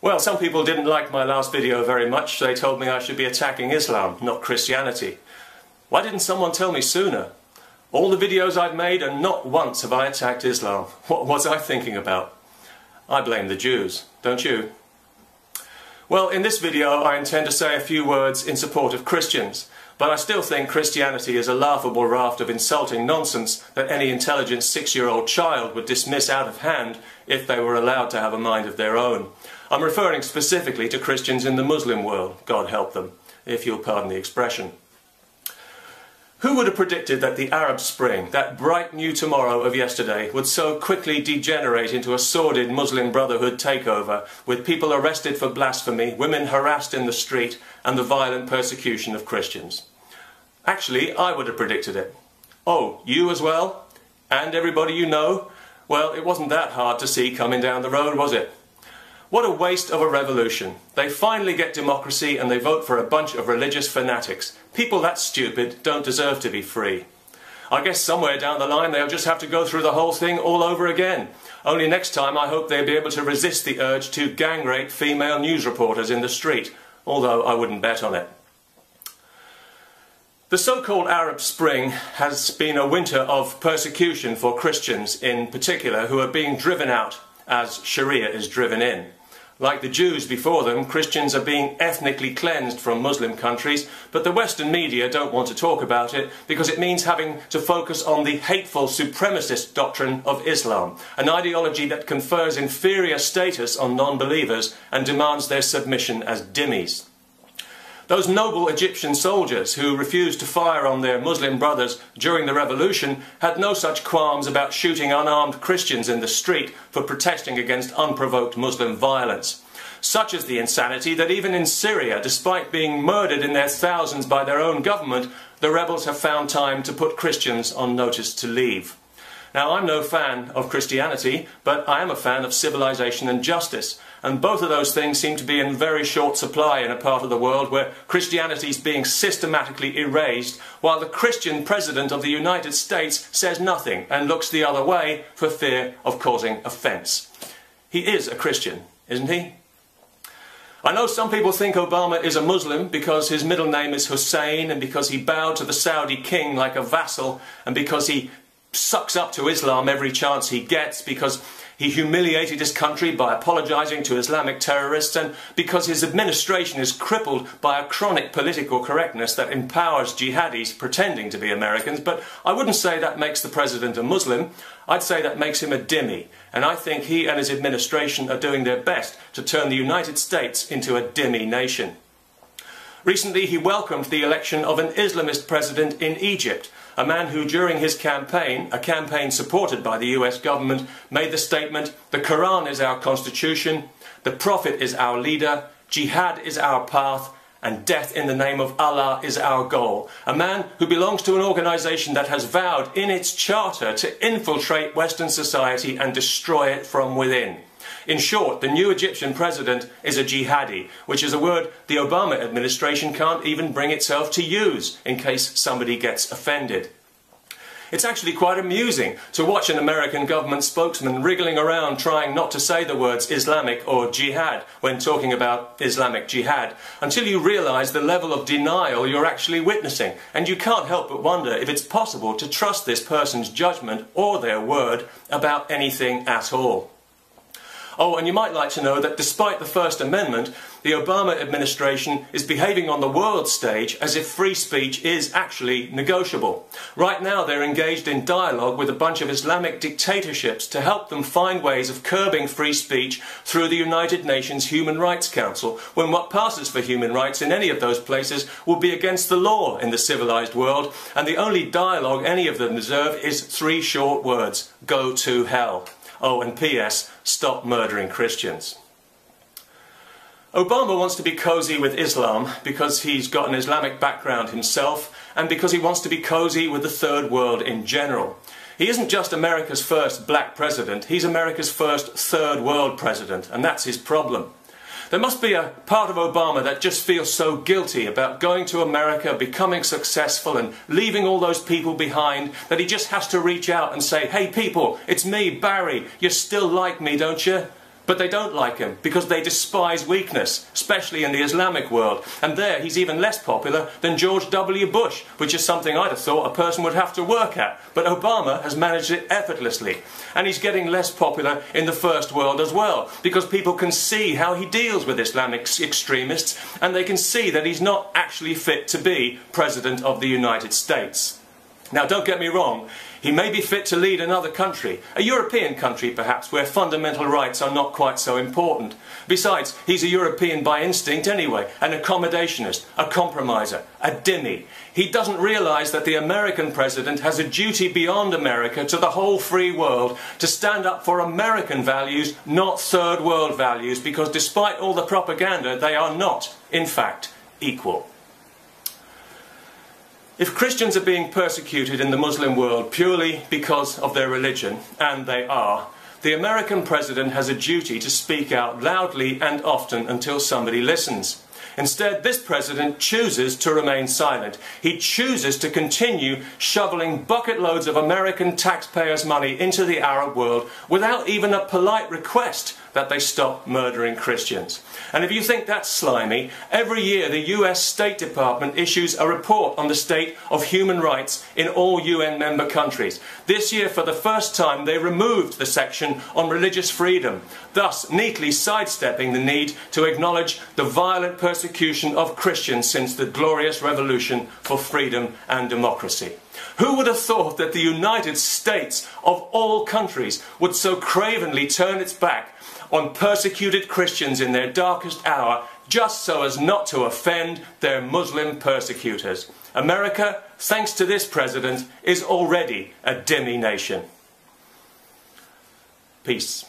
Well, some people didn't like my last video very much. They told me I should be attacking Islam, not Christianity. Why didn't someone tell me sooner? All the videos I've made, and not once have I attacked Islam. What was I thinking about? I blame the Jews, don't you? Well, in this video I intend to say a few words in support of Christians, but I still think Christianity is a laughable raft of insulting nonsense that any intelligent 6-year-old child would dismiss out of hand if they were allowed to have a mind of their own. I'm referring specifically to Christians in the Muslim world, God help them, if you'll pardon the expression. Who would have predicted that the Arab Spring, that bright new tomorrow of yesterday, would so quickly degenerate into a sordid Muslim Brotherhood takeover, with people arrested for blasphemy, women harassed in the street, and the violent persecution of Christians? Actually, I would have predicted it. Oh, you as well? And everybody you know? Well, it wasn't that hard to see coming down the road, was it? What a waste of a revolution. They finally get democracy and they vote for a bunch of religious fanatics. People that stupid don't deserve to be free. I guess somewhere down the line they'll just have to go through the whole thing all over again. Only next time I hope they'll be able to resist the urge to gang rape female news reporters in the street, although I wouldn't bet on it. The so-called Arab Spring has been a winter of persecution for Christians in particular, who are being driven out as Sharia is driven in. Like the Jews before them, Christians are being ethnically cleansed from Muslim countries, but the Western media don't want to talk about it because it means having to focus on the hateful supremacist doctrine of Islam, an ideology that confers inferior status on non-believers and demands their submission as dhimmis. Those noble Egyptian soldiers who refused to fire on their Muslim brothers during the revolution had no such qualms about shooting unarmed Christians in the street for protesting against unprovoked Muslim violence. Such is the insanity that even in Syria, despite being murdered in their thousands by their own government, the rebels have found time to put Christians on notice to leave. Now, I'm no fan of Christianity, but I am a fan of civilization and justice, and both of those things seem to be in very short supply in a part of the world where Christianity is being systematically erased, while the Christian President of the United States says nothing and looks the other way for fear of causing offence. He is a Christian, isn't he? I know some people think Obama is a Muslim because his middle name is Hussein, and because he bowed to the Saudi king like a vassal, and because he sucks up to Islam every chance he gets, because he humiliated his country by apologising to Islamic terrorists, and because his administration is crippled by a chronic political correctness that empowers jihadis pretending to be Americans. But I wouldn't say that makes the president a Muslim. I'd say that makes him a dhimmi, and I think he and his administration are doing their best to turn the United States into a dhimmi nation. Recently he welcomed the election of an Islamist president in Egypt, a man who during his campaign, a campaign supported by the US government, made the statement, "The Quran is our constitution, the Prophet is our leader, jihad is our path, and death in the name of Allah is our goal." A man who belongs to an organisation that has vowed in its charter to infiltrate Western society and destroy it from within. In short, the new Egyptian president is a jihadi, which is a word the Obama administration can't even bring itself to use in case somebody gets offended. It's actually quite amusing to watch an American government spokesman wriggling around trying not to say the words Islamic or jihad when talking about Islamic jihad, until you realise the level of denial you're actually witnessing, and you can't help but wonder if it's possible to trust this person's judgment or their word about anything at all. Oh, and you might like to know that despite the First Amendment, the Obama administration is behaving on the world stage as if free speech is actually negotiable. Right now they're engaged in dialogue with a bunch of Islamic dictatorships to help them find ways of curbing free speech through the United Nations Human Rights Council, when what passes for human rights in any of those places will be against the law in the civilized world, and the only dialogue any of them deserve is 3 short words: go to hell. Oh, and P.S. stop murdering Christians. Obama wants to be cosy with Islam because he's got an Islamic background himself, and because he wants to be cosy with the third world in general. He isn't just America's first black president, he's America's first third world president, and that's his problem. There must be a part of Obama that just feels so guilty about going to America, becoming successful and leaving all those people behind, that he just has to reach out and say, "Hey people, it's me, Barry, you still like me, don't you?" But they don't like him because they despise weakness, especially in the Islamic world. And there he's even less popular than George W. Bush, which is something I'd have thought a person would have to work at. But Obama has managed it effortlessly. And he's getting less popular in the first world as well, because people can see how he deals with Islamic extremists, and they can see that he's not actually fit to be President of the United States. Now, don't get me wrong, he may be fit to lead another country, a European country perhaps, where fundamental rights are not quite so important. Besides, he's a European by instinct anyway, an accommodationist, a compromiser, a Dhimmi. He doesn't realise that the American president has a duty beyond America to the whole free world to stand up for American values, not third world values, because despite all the propaganda, they are not, in fact, equal. If Christians are being persecuted in the Muslim world purely because of their religion, and they are, the American president has a duty to speak out loudly and often until somebody listens. Instead, this president chooses to remain silent. He chooses to continue shoveling bucket loads of American taxpayers' money into the Arab world without even a polite request that they stop murdering Christians. And if you think that's slimy, every year the US State Department issues a report on the state of human rights in all UN member countries. This year, for the first time, they removed the section on religious freedom, thus neatly sidestepping the need to acknowledge the violent persecution of Christians since the glorious revolution for freedom and democracy. Who would have thought that the United States, of all countries, would so cravenly turn its back on persecuted Christians in their darkest hour, just so as not to offend their Muslim persecutors? America, thanks to this president, is already a Dhimmi nation. Peace.